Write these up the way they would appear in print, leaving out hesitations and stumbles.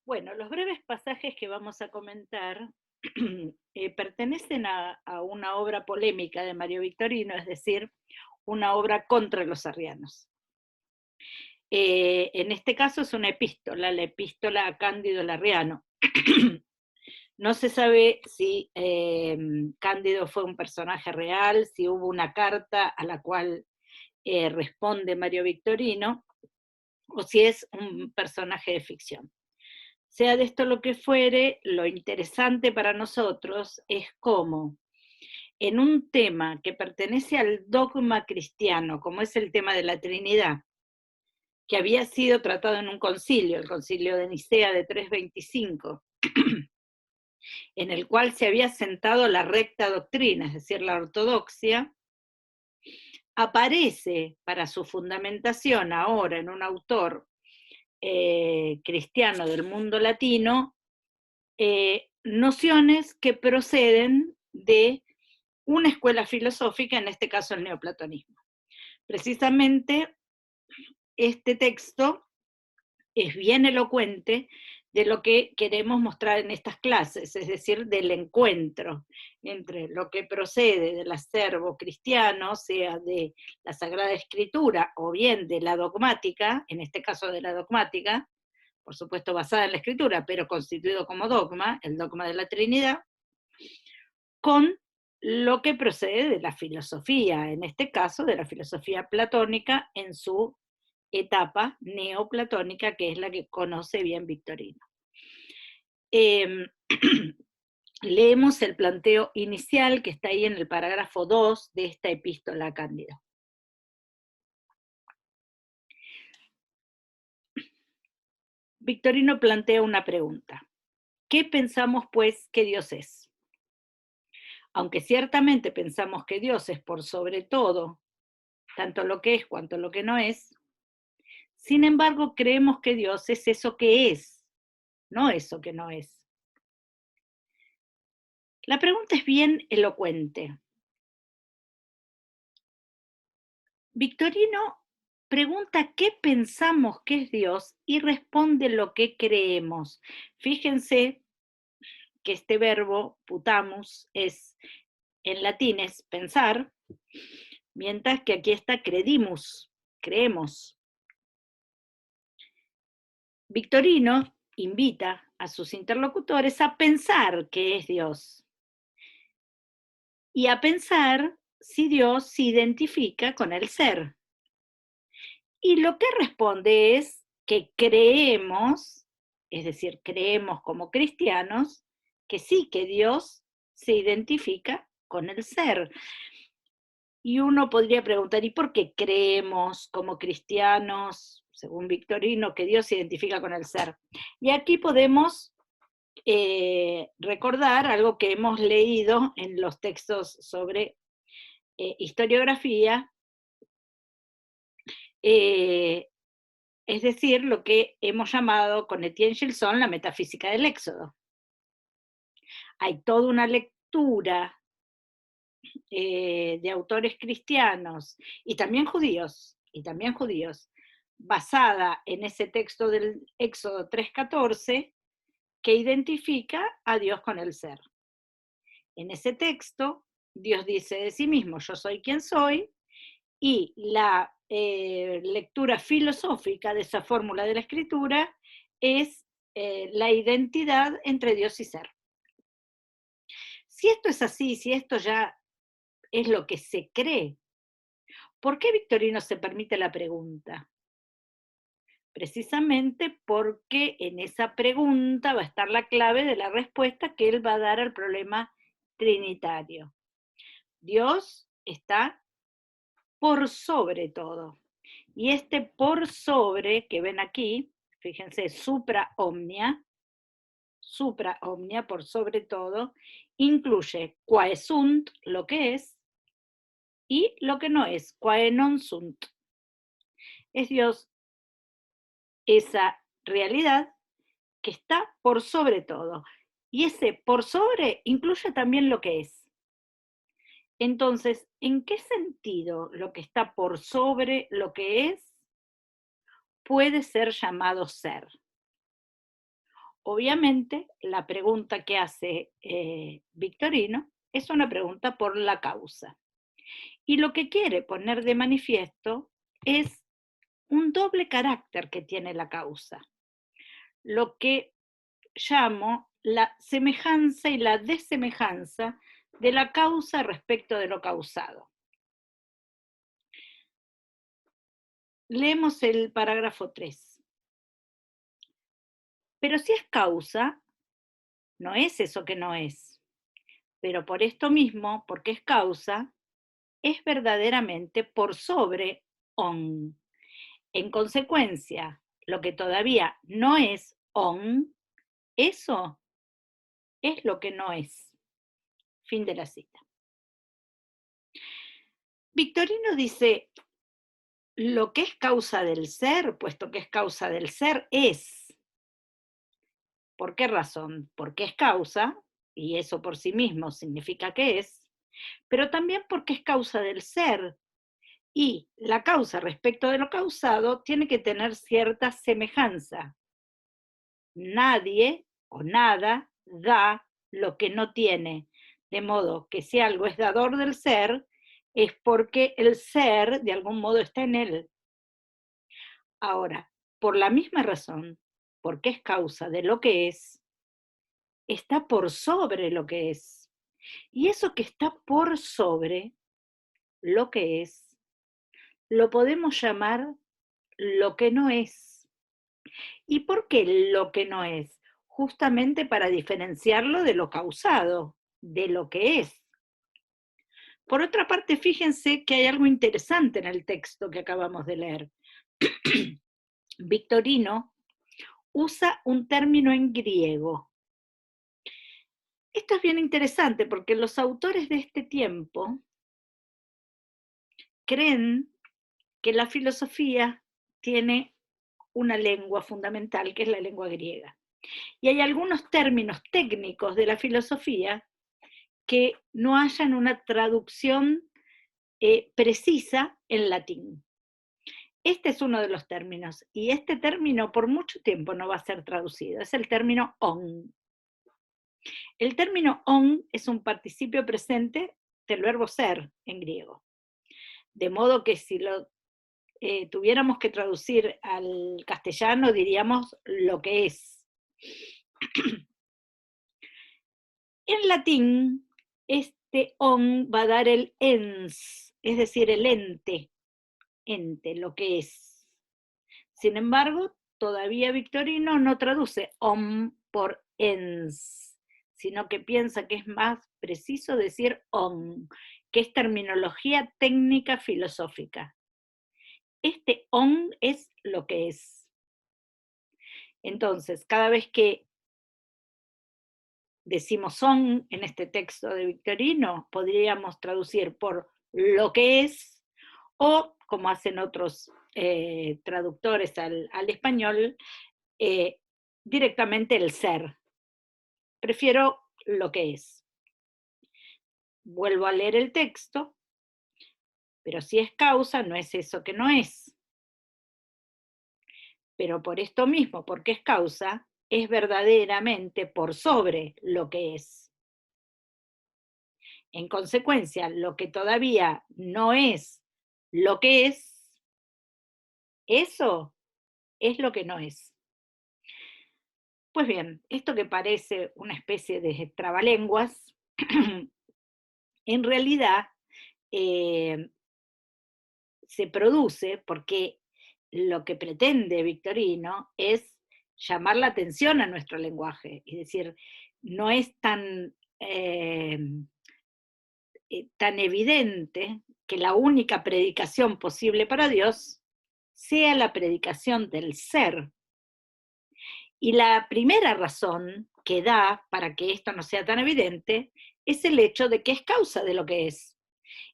Bueno, los breves pasajes que vamos a comentar pertenecen a una obra polémica de Mario Victorino, es decir, una obra contra los arrianos. En este caso es una epístola, la epístola a Cándido Larriano. No se sabe si Cándido fue un personaje real, si hubo una carta a la cual responde Mario Victorino, o si es un personaje de ficción. Sea de esto lo que fuere, lo interesante para nosotros es cómo en un tema que pertenece al dogma cristiano, como es el tema de la Trinidad, que había sido tratado en un concilio, el concilio de Nicea de 325, en el cual se había sentado la recta doctrina, es decir, la ortodoxia, aparece para su fundamentación ahora en un autor cristiano del mundo latino, nociones que proceden de una escuela filosófica, en este caso el neoplatonismo. Precisamente este texto es bien elocuente de lo que queremos mostrar en estas clases, es decir, del encuentro entre lo que procede del acervo cristiano, sea de la Sagrada Escritura o bien de la dogmática, en este caso de la dogmática, por supuesto basada en la Escritura, pero constituido como dogma, el dogma de la Trinidad, con lo que procede de la filosofía, en este caso de la filosofía platónica en su etapa neoplatónica, que es la que conoce bien Victorino. Eh, leemos el planteo inicial que está ahí en el parágrafo 2 de esta epístola a Cándido. Victorino plantea una pregunta. ¿Qué pensamos, pues, que Dios es? Aunque ciertamente pensamos que Dios es por sobre todo, tanto lo que es cuanto lo que no es, sin embargo creemos que Dios es eso que es, no eso que no es. La pregunta es bien elocuente. Victorino pregunta qué pensamos que es Dios y responde lo que creemos. Fíjense que este verbo putamus es en latín es pensar, mientras que aquí está credimus, creemos. Victorino invita a sus interlocutores a pensar qué es Dios y a pensar si Dios se identifica con el ser. Y lo que responde es que creemos, es decir, creemos como cristianos, que sí, que Dios se identifica con el ser. Y uno podría preguntar, ¿y por qué creemos como cristianos, según Victorino, que Dios se identifica con el ser? Y aquí podemos recordar algo que hemos leído en los textos sobre historiografía, eh, es decir, lo que hemos llamado con Etienne Gilson la metafísica del éxodo. Hay toda una lectura de autores cristianos y también judíos, basada en ese texto del Éxodo 3:14, que identifica a Dios con el ser. En ese texto, Dios dice de sí mismo, yo soy quien soy, y la lectura filosófica de esa fórmula de la escritura es la identidad entre Dios y ser. Si esto es así, si esto ya es lo que se cree, ¿por qué Victorino se permite la pregunta? Precisamente porque en esa pregunta va a estar la clave de la respuesta que él va a dar al problema trinitario. Dios está por sobre todo. Y este por sobre que ven aquí, fíjense, supra omnia, por sobre todo, incluye quae sunt, lo que es, y lo que no es, quae non sunt. Es Dios esa realidad que está por sobre todo. Y ese por sobre incluye también lo que es. Entonces, ¿en qué sentido lo que está por sobre lo que es puede ser llamado ser? Obviamente, la pregunta que hace Victorino es una pregunta por la causa. Y lo que quiere poner de manifiesto es un doble carácter que tiene la causa, lo que llamo la semejanza y la desemejanza de la causa respecto de lo causado. Leemos el parágrafo 3. Pero si es causa, no es eso que no es. Pero por esto mismo, porque es causa, es verdaderamente por sobre on. En consecuencia, lo que todavía no es on, eso es lo que no es. Fin de la cita. Victorino dice, lo que es causa del ser, puesto que es causa del ser, es. ¿Por qué razón? Porque es causa, y eso por sí mismo significa que es, pero también porque es causa del ser, y la causa respecto de lo causado tiene que tener cierta semejanza. Nadie o nada da lo que no tiene, de modo que si algo es dador del ser, es porque el ser de algún modo está en él. Ahora, por la misma razón, porque es causa de lo que es, está por sobre lo que es. Y eso que está por sobre lo que es, lo podemos llamar lo que no es. ¿Y por qué lo que no es? Justamente para diferenciarlo de lo causado, de lo que es. Por otra parte, fíjense que hay algo interesante en el texto que acabamos de leer. Victorino usa un término en griego. Esto es bien interesante porque los autores de este tiempo creen que la filosofía tiene una lengua fundamental, que es la lengua griega. Y hay algunos términos técnicos de la filosofía que no hayan una traducción precisa en latín. Este es uno de los términos, y este término por mucho tiempo no va a ser traducido, es el término on. El término on es un participio presente del verbo ser en griego, de modo que si lo tuviéramos que traducir al castellano diríamos lo que es. En latín, este on va a dar el ens, es decir, el ente, lo que es. Sin embargo, todavía Victorino no traduce on por ens, sino que piensa que es más preciso decir on, que es terminología técnica filosófica. Este on es lo que es. Entonces, cada vez que decimos son en este texto de Victorino, podríamos traducir por lo que es, o como hacen otros traductores al español, directamente el ser. Prefiero lo que es. Vuelvo a leer el texto, pero si es causa, no es eso que no es. Pero por esto mismo, porque es causa, es verdaderamente por sobre lo que es. En consecuencia, lo que todavía no es lo que es, eso es lo que no es. Pues bien, esto que parece una especie de trabalenguas, en realidad se produce porque lo que pretende Victorino es llamar la atención a nuestro lenguaje, es decir, no es tan evidente que la única predicación posible para Dios sea la predicación del ser. Y la primera razón que da para que esto no sea tan evidente es el hecho de que es causa de lo que es.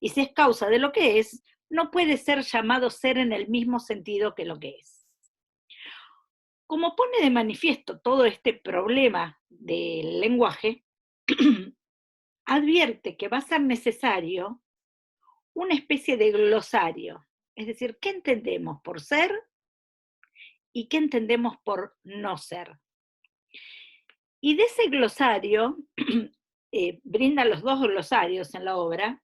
Y si es causa de lo que es, no puede ser llamado ser en el mismo sentido que lo que es. Como pone de manifiesto todo este problema del lenguaje, advierte que va a ser necesario una especie de glosario, es decir, ¿qué entendemos por ser y qué entendemos por no ser? Y de ese glosario, brinda los dos glosarios en la obra,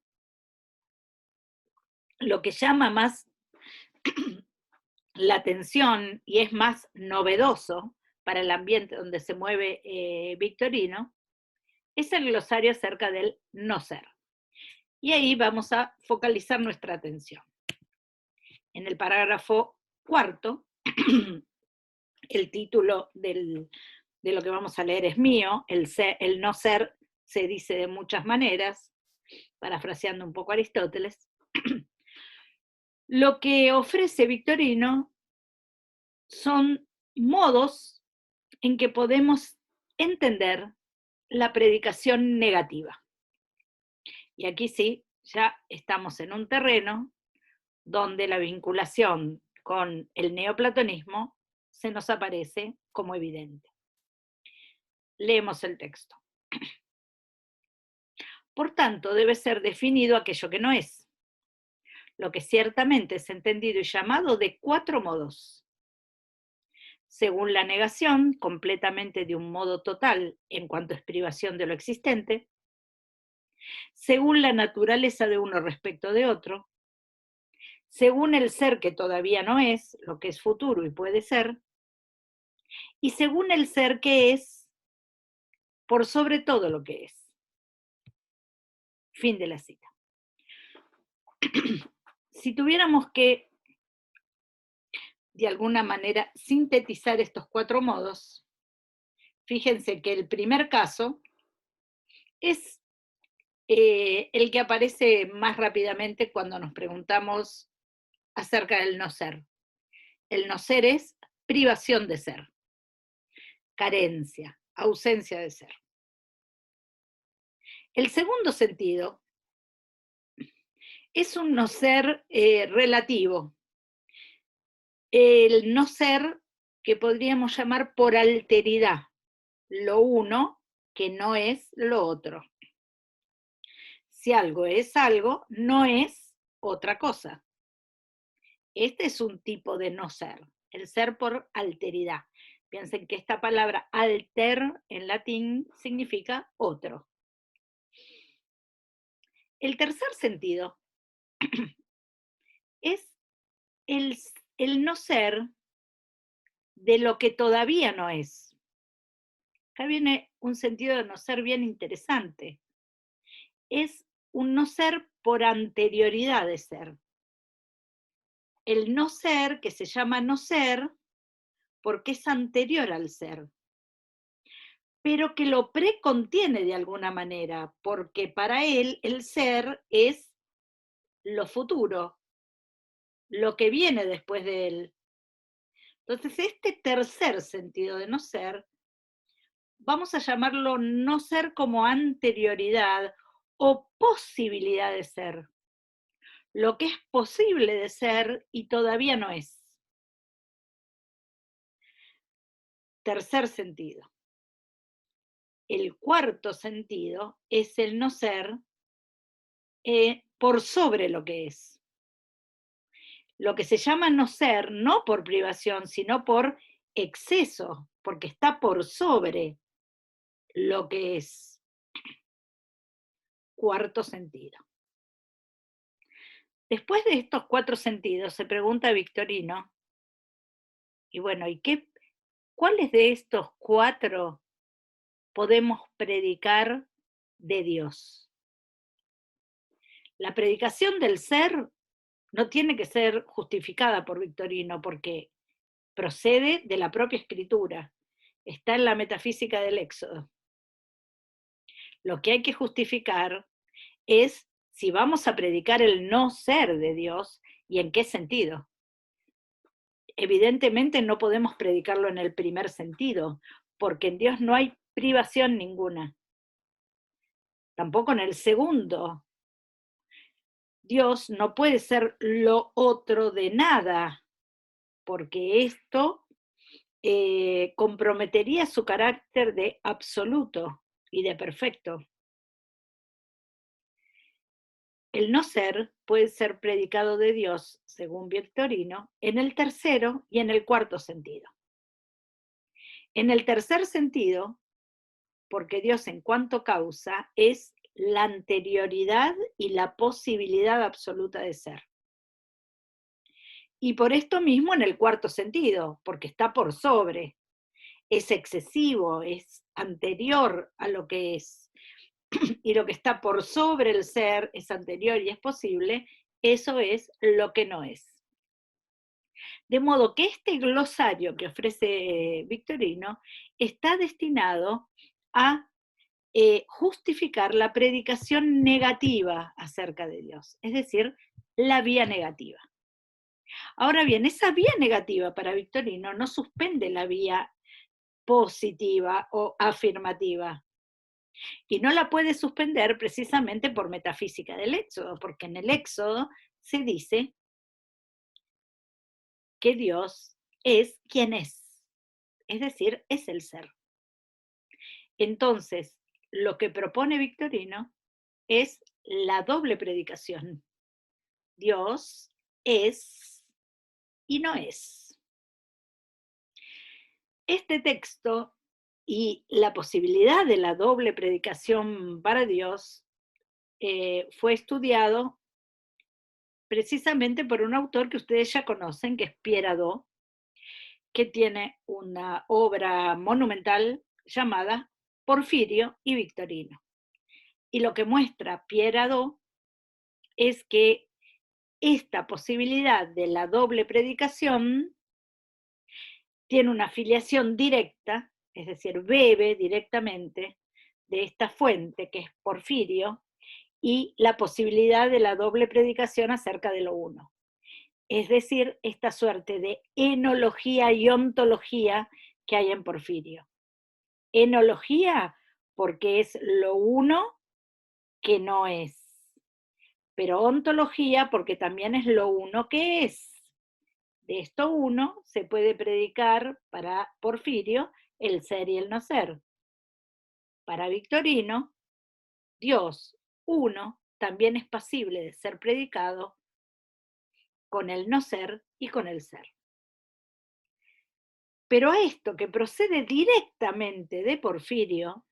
lo que llama más la atención y es más novedoso para el ambiente donde se mueve Victorino, es el glosario acerca del no ser. Y ahí vamos a focalizar nuestra atención. En el parágrafo cuarto, el título de lo que vamos a leer es mío, el no ser se dice de muchas maneras, parafraseando un poco a Aristóteles. Lo que ofrece Victorino son modos en que podemos entender la predicación negativa. Y aquí sí, ya estamos en un terreno donde la vinculación con el neoplatonismo se nos aparece como evidente. Leemos el texto. Por tanto, debe ser definido aquello que no es, lo que ciertamente es entendido y llamado de 4 modos. Según la negación, completamente de un modo total en cuanto es privación de lo existente, según la naturaleza de uno respecto de otro, según el ser que todavía no es, lo que es futuro y puede ser, y según el ser que es, por sobre todo lo que es. Fin de la cita. Si tuviéramos que, de alguna manera, sintetizar estos 4 modos, fíjense que el primer caso es el que aparece más rápidamente cuando nos preguntamos acerca del no ser. El no ser es privación de ser, carencia, ausencia de ser. El segundo sentido es un no ser relativo, el no ser que podríamos llamar por alteridad, lo uno que no es lo otro. Si algo es algo, no es otra cosa. Este es un tipo de no ser, el ser por alteridad. Piensen que esta palabra alter en latín significa otro. El tercer sentido es el no ser de lo que todavía no es. Acá viene un sentido de no ser bien interesante. Es un no ser por anterioridad de ser. El no ser, que se llama no ser, porque es anterior al ser, pero que lo precontiene de alguna manera, porque para él el ser es lo futuro, lo que viene después de él. Entonces, este tercer sentido de no ser, vamos a llamarlo no ser como anterioridad o posibilidad de ser, lo que es posible de ser y todavía no es. Tercer sentido. El cuarto sentido es el no ser por sobre lo que es. Lo que se llama no ser, no por privación, sino por exceso, porque está por sobre lo que es. Cuarto sentido. Después de estos 4 sentidos, se pregunta Victorino, y bueno, ¿cuáles de estos 4 podemos predicar de Dios? La predicación del ser no tiene que ser justificada por Victorino, porque procede de la propia escritura, está en la metafísica del Éxodo. Lo que hay que justificar es si vamos a predicar el no ser de Dios y en qué sentido. Evidentemente no podemos predicarlo en el primer sentido, porque en Dios no hay privación ninguna. Tampoco en el segundo. Dios no puede ser lo otro de nada, porque esto comprometería su carácter de absoluto y de perfecto. El no ser puede ser predicado de Dios, según Victorino, en el tercero y en el cuarto sentido. En el tercer sentido, porque Dios en cuanto causa es la anterioridad y la posibilidad absoluta de ser. Y por esto mismo en el cuarto sentido, porque está por sobre, es excesivo, es anterior a lo que es. Y lo que está por sobre el ser es anterior y es posible, eso es lo que no es. De modo que este glosario que ofrece Victorino está destinado a justificar la predicación negativa acerca de Dios, es decir, la vía negativa. Ahora bien, esa vía negativa para Victorino no suspende la vía positiva o afirmativa. Y no la puede suspender precisamente por metafísica del Éxodo, porque en el Éxodo se dice que Dios es quien es decir, es el ser. Entonces, lo que propone Victorino es la doble predicación. Dios es y no es. Este texto y la posibilidad de la doble predicación para Dios fue estudiado precisamente por un autor que ustedes ya conocen, que es Pierre Hadot, que tiene una obra monumental llamada Porfirio y Victorino. Y lo que muestra Pierre Hadot es que esta posibilidad de la doble predicación tiene una filiación directa, es decir, bebe directamente de esta fuente que es Porfirio, y la posibilidad de la doble predicación acerca de lo uno. Es decir, esta suerte de enología y ontología que hay en Porfirio. Enología porque es lo uno que no es, pero ontología porque también es lo uno que es. De esto uno se puede predicar para Porfirio el ser y el no ser. Para Victorino, Dios uno también es pasible de ser predicado con el no ser y con el ser. Pero a esto que procede directamente de Porfirio,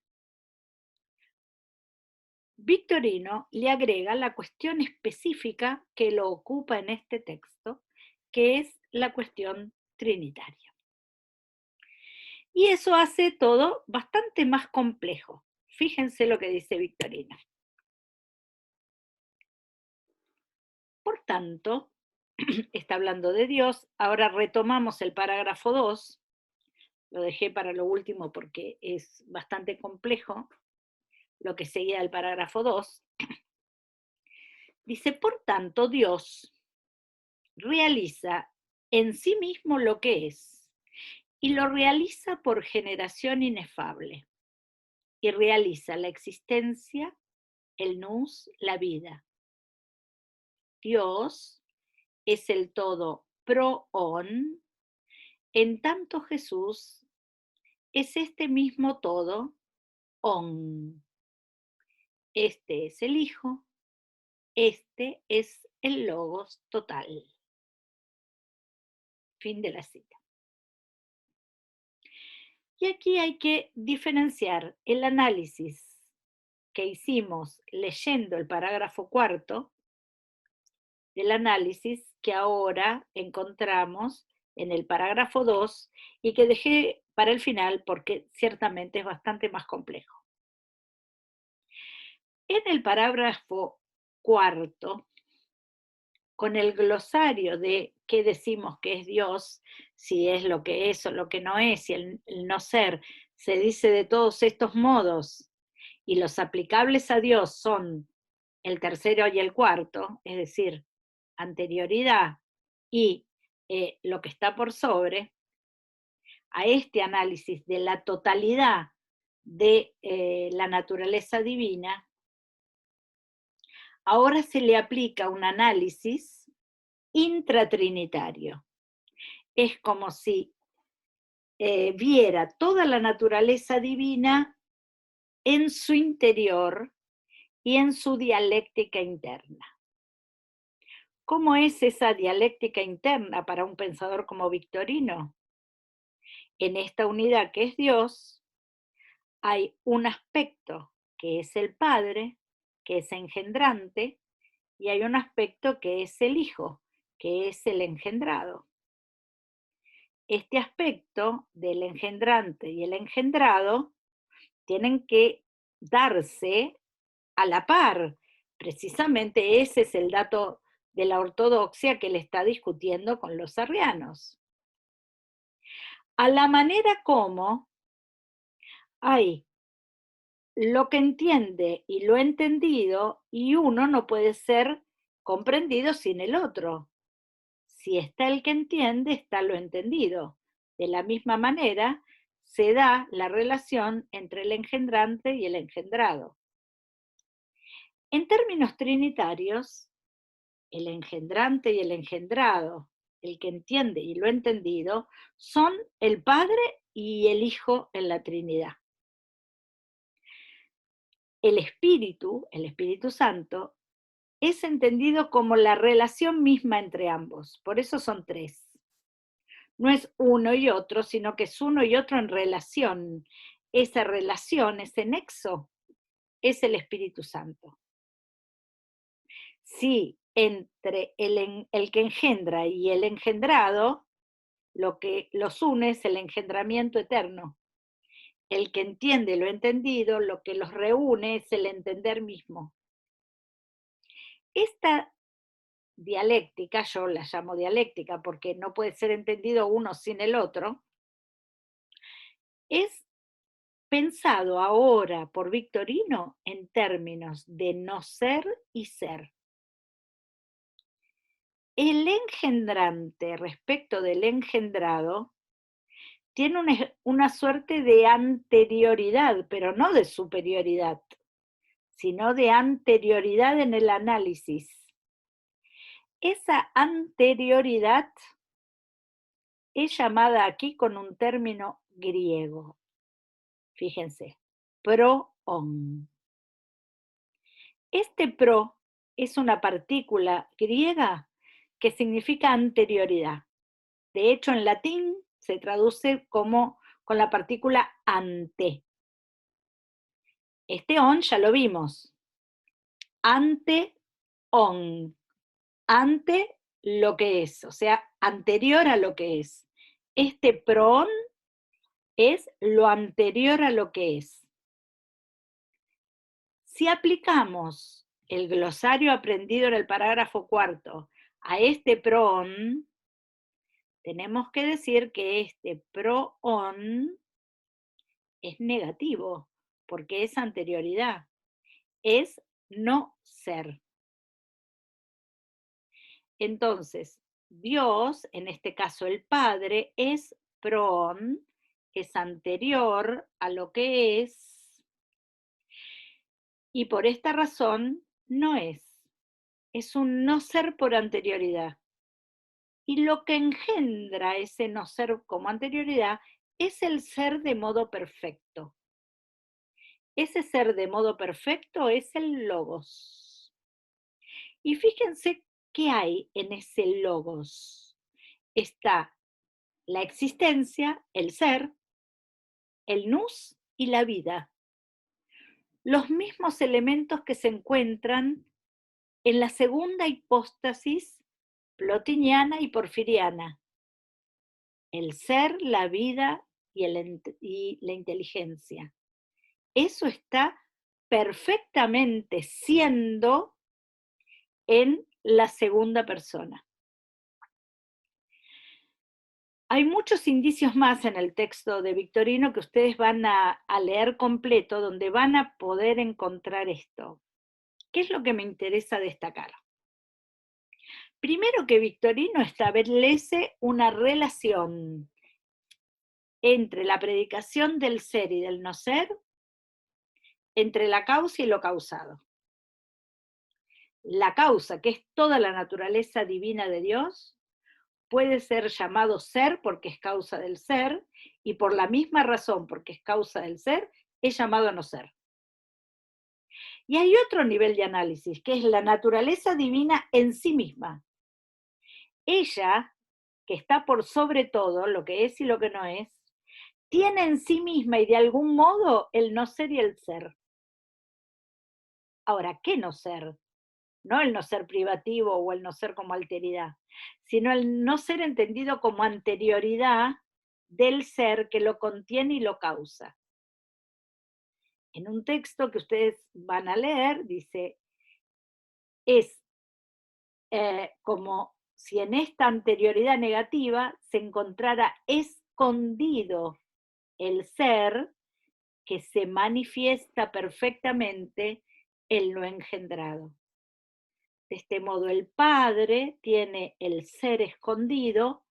Victorino le agrega la cuestión específica que lo ocupa en este texto, que es la cuestión trinitaria. Y eso hace todo bastante más complejo. Fíjense lo que dice Victorino. Por tanto, está hablando de Dios. Ahora retomamos el parágrafo 2. Lo dejé para lo último porque es bastante complejo lo que seguía del parágrafo 2. Dice, por tanto, Dios realiza en sí mismo lo que es, y lo realiza por generación inefable, y realiza la existencia, el nous, la vida. Dios es el todo proon, en tanto Jesús es este mismo todo on. Este es el Hijo, este es el Logos total. Fin de la cita. Y aquí hay que diferenciar el análisis que hicimos leyendo el parágrafo 4 del análisis que ahora encontramos en el parágrafo 2 y que dejé para el final porque ciertamente es bastante más complejo. En el parágrafo 4, con el glosario de qué decimos que es Dios, si es lo que es o lo que no es, si el no ser se dice de todos estos modos, y los aplicables a Dios son el tercero y el cuarto, es decir, anterioridad y lo que está por sobre, a este análisis de la totalidad de la naturaleza divina, ahora se le aplica un análisis intratrinitario. Es como si viera toda la naturaleza divina en su interior y en su dialéctica interna. ¿Cómo es esa dialéctica interna para un pensador como Victorino? en esta unidad que es Dios, hay un aspecto que es el Padre, que es engendrante, y hay un aspecto que es el Hijo, que es el engendrado. Este aspecto del engendrante y el engendrado tienen que darse a la par. Precisamente ese es el dato de la ortodoxia que le está discutiendo con los arrianos. A la manera como hay lo que entiende y lo entendido, y uno no puede ser comprendido sin el otro. Si está el que entiende, está lo entendido. De la misma manera, se da la relación entre el engendrante y el engendrado. En términos trinitarios, el engendrante y el engendrado, el que entiende y lo entendido, son el Padre y el Hijo en la Trinidad. El Espíritu Santo, es entendido como la relación misma entre ambos, por eso son tres. No es uno y otro, sino que es uno y otro en relación. Esa relación, ese nexo, es el Espíritu Santo. Si entre el que engendra y el engendrado, lo que los une es el engendramiento eterno. El que entiende lo entendido, lo que los reúne es el entender mismo. Esta dialéctica, yo la llamo dialéctica porque no puede ser entendido uno sin el otro, es pensado ahora por Victorino en términos de no ser y ser. El engendrante respecto del engendrado tiene una suerte de anterioridad, pero no de superioridad, sino de anterioridad en el análisis. Esa anterioridad es llamada aquí con un término griego. Fíjense, proon. Este pro es una partícula griega que significa anterioridad. De hecho, en latín se traduce como con la partícula ante. Este on ya lo vimos. Ante on. Ante lo que es, o sea, anterior a lo que es. Este proon es lo anterior a lo que es. Si aplicamos el glosario aprendido en el parágrafo cuarto a este proon, tenemos que decir que este proon es negativo, porque es anterioridad, es no ser. Entonces, Dios, en este caso el Padre, es proon, es anterior a lo que es, y por esta razón no es un no ser por anterioridad. Y lo que engendra ese no ser como anterioridad es el ser de modo perfecto. Ese ser de modo perfecto es el logos. Y fíjense qué hay en ese logos. Está la existencia, el ser, el nous y la vida. Los mismos elementos que se encuentran en la segunda hipóstasis plotiniana y porfiriana. El ser, la vida y la inteligencia. Eso está perfectamente siendo en la segunda persona. Hay muchos indicios más en el texto de Victorino que ustedes van a leer completo, donde van a poder encontrar esto. ¿Qué es lo que me interesa destacar? Primero, que Victorino establece una relación entre la predicación del ser y del no ser, entre la causa y lo causado. La causa, que es toda la naturaleza divina de Dios, puede ser llamado ser porque es causa del ser, y por la misma razón, porque es causa del ser, es llamado no ser. Y hay otro nivel de análisis, que es la naturaleza divina en sí misma. Ella, que está por sobre todo, lo que es y lo que no es, tiene en sí misma y de algún modo el no ser y el ser. Ahora, ¿qué no ser? No el no ser privativo o el no ser como alteridad, sino el no ser entendido como anterioridad del ser que lo contiene y lo causa. En un texto que ustedes van a leer, dice, es como si en esta anterioridad negativa se encontrara escondido el ser que se manifiesta perfectamente en lo engendrado. De este modo, el Padre tiene el ser escondido,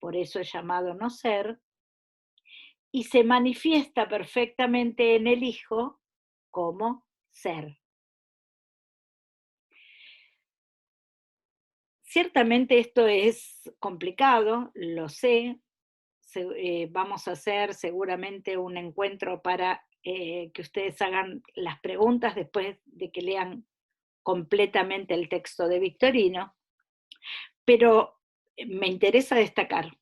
por eso es llamado no ser, y se manifiesta perfectamente en el Hijo como ser. Ciertamente esto es complicado, lo sé. Vamos a hacer seguramente un encuentro para que ustedes hagan las preguntas después de que lean completamente el texto de Victorino, pero me interesa destacar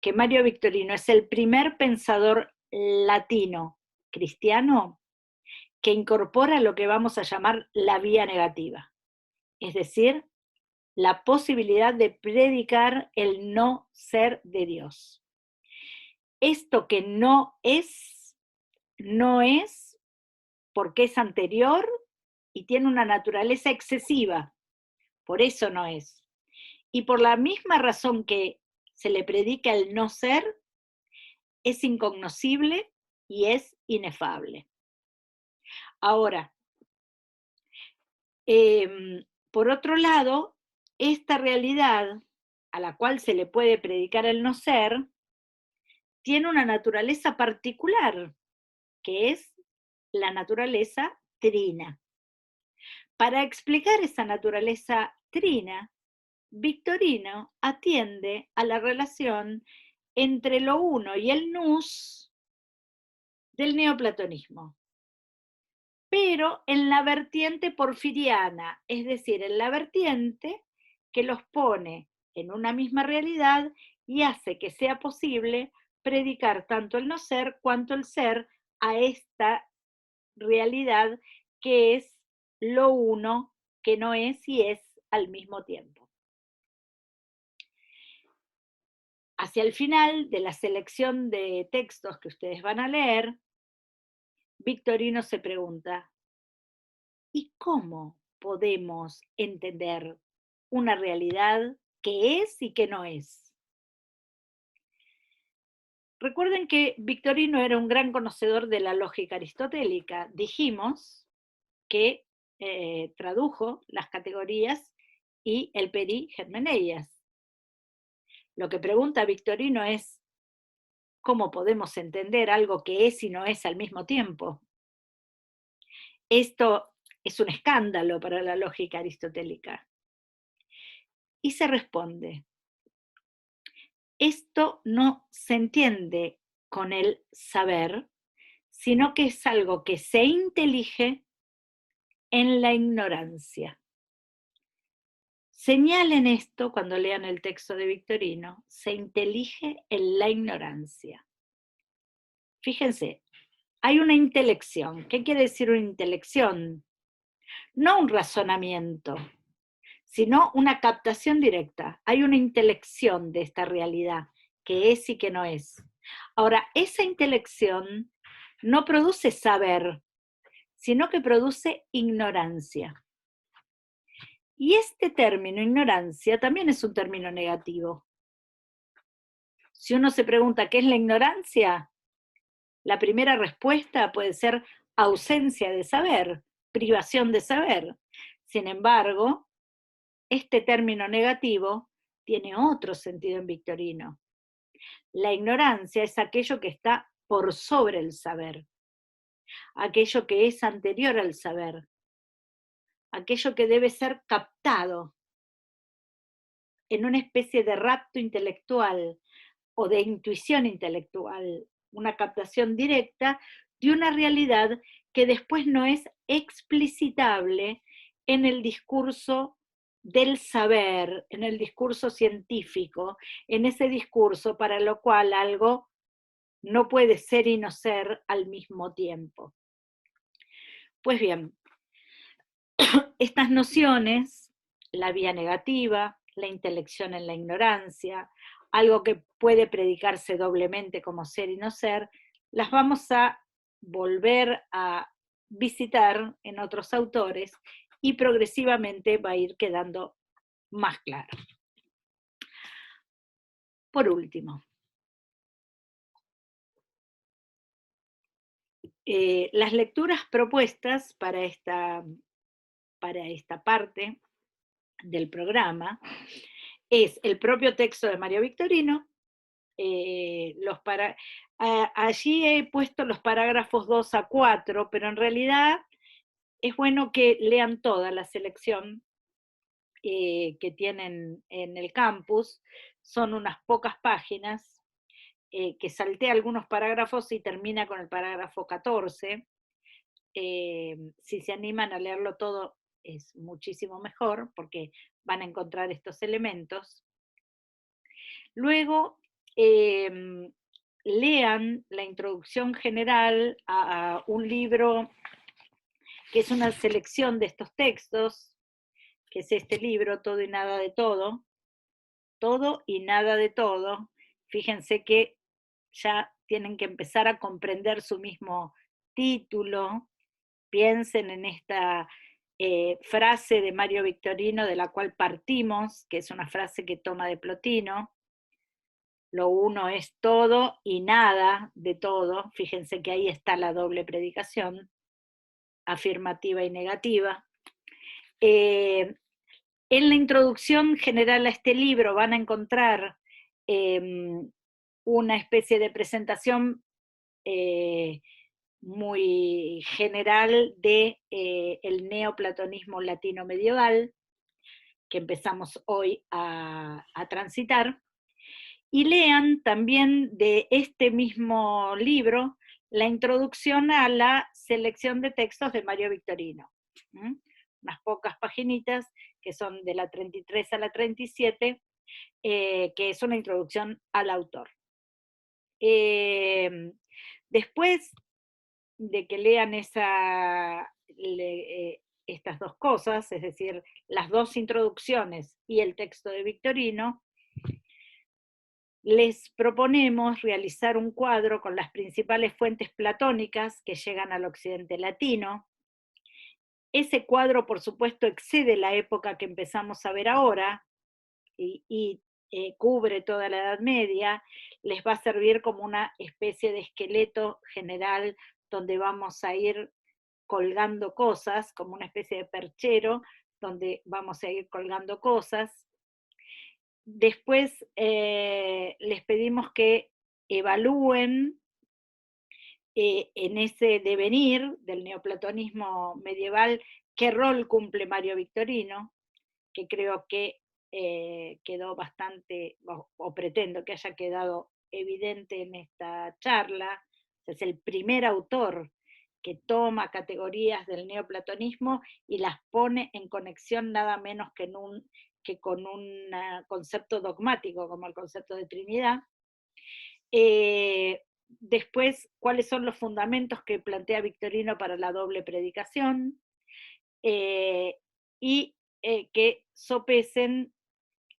que Mario Victorino es el primer pensador latino cristiano que incorpora lo que vamos a llamar la vía negativa, es decir, la posibilidad de predicar el no ser de Dios. Esto que no es porque es anterior y tiene una naturaleza excesiva, por eso no es. Y por la misma razón que se le predica el no ser, es incognoscible y es inefable. Ahora, por otro lado, esta realidad a la cual se le puede predicar el no ser, tiene una naturaleza particular, que es la naturaleza trina. Para explicar esa naturaleza trina, Victorino atiende a la relación entre lo uno y el nous del neoplatonismo, pero en la vertiente porfiriana, es decir, en la vertiente que los pone en una misma realidad y hace que sea posible predicar tanto el no ser cuanto el ser a esta realidad que es lo uno, que no es y es al mismo tiempo. Hacia el final de la selección de textos que ustedes van a leer, Victorino se pregunta, ¿y cómo podemos entender una realidad que es y que no es? Recuerden que Victorino era un gran conocedor de la lógica aristotélica. Dijimos que tradujo las categorías y el Peri-Germeneias. Lo que pregunta Victorino es, ¿cómo podemos entender algo que es y no es al mismo tiempo? Esto es un escándalo para la lógica aristotélica. Y se responde, esto no se entiende con el saber, sino que es algo que se intelige en la ignorancia. Señalen esto cuando lean el texto de Victorino, se intelige en la ignorancia. Fíjense, hay una intelección. ¿Qué quiere decir una intelección? No un razonamiento, sino una captación directa. Hay una intelección de esta realidad, que es y que no es. Ahora, esa intelección no produce saber, sino que produce ignorancia. Y este término, ignorancia, también es un término negativo. Si uno se pregunta qué es la ignorancia, la primera respuesta puede ser ausencia de saber, privación de saber. Sin embargo, este término negativo tiene otro sentido en Victorino. La ignorancia es aquello que está por sobre el saber, aquello que es anterior al saber, aquello que debe ser captado en una especie de rapto intelectual o de intuición intelectual, una captación directa de una realidad que después no es explicitable en el discurso del saber, en el discurso científico, en ese discurso para lo cual algo no puede ser y no ser al mismo tiempo. Pues bien, estas nociones, la vía negativa, la intelección en la ignorancia, algo que puede predicarse doblemente como ser y no ser, las vamos a volver a visitar en otros autores y progresivamente va a ir quedando más claro. Por último, las lecturas propuestas para esta parte del programa es el propio texto de Mario Victorino. Allí he puesto los parágrafos 2 a 4, pero en realidad es bueno que lean toda la selección que tienen en el campus. Son unas pocas páginas, que salté algunos parágrafos y termina con el parágrafo 14. Si se animan a leerlo todo es muchísimo mejor, porque van a encontrar estos elementos. Luego, lean la introducción general a un libro que es una selección de estos textos, que es este libro, Todo y Nada de Todo. Todo y Nada de Todo. Fíjense que ya tienen que empezar a comprender su mismo título. Piensen en esta frase de Mario Victorino de la cual partimos, que es una frase que toma de Plotino. Lo uno es todo y nada de todo. Fíjense que ahí está la doble predicación, afirmativa y negativa. En la introducción general a este libro van a encontrar una especie de presentación muy general de el neoplatonismo latino medieval, que empezamos hoy a transitar. Y lean también de este mismo libro la introducción a la selección de textos de Mario Victorino. Unas pocas paginitas que son de la 33 a la 37, que es una introducción al autor. Después de que lean estas dos cosas, es decir, las dos introducciones y el texto de Victorino, les proponemos realizar un cuadro con las principales fuentes platónicas que llegan al occidente latino. Ese cuadro, por supuesto, excede la época que empezamos a ver ahora y cubre toda la Edad Media. Les va a servir como una especie de esqueleto general donde vamos a ir colgando cosas, como una especie de perchero donde vamos a ir colgando cosas. Después les pedimos que evalúen en ese devenir del neoplatonismo medieval qué rol cumple Mario Victorino, que creo que quedó bastante, o pretendo que haya quedado evidente en esta charla. Es el primer autor que toma categorías del neoplatonismo y las pone en conexión nada menos que con un concepto dogmático como el concepto de Trinidad. Después, cuáles son los fundamentos que plantea Victorino para la doble predicación, y que sopesen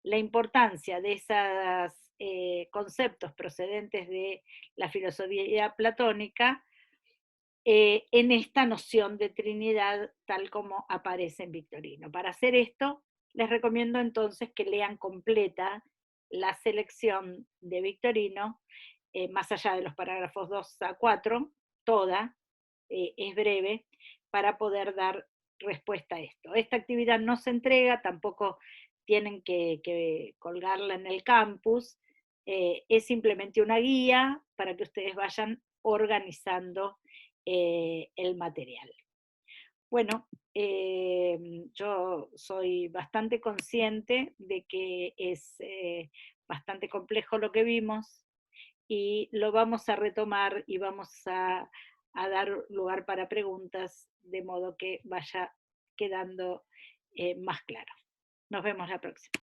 la importancia de esos conceptos procedentes de la filosofía platónica en esta noción de Trinidad tal como aparece en Victorino. Para hacer esto, les recomiendo entonces que lean completa la selección de Victorino, más allá de los parágrafos 2 a 4, toda, es breve, para poder dar respuesta a esto. Esta actividad no se entrega, tampoco tienen que colgarla en el campus, es simplemente una guía para que ustedes vayan organizando el material. Bueno, yo soy bastante consciente de que es bastante complejo lo que vimos y lo vamos a retomar y vamos a dar lugar para preguntas de modo que vaya quedando más claro. Nos vemos la próxima.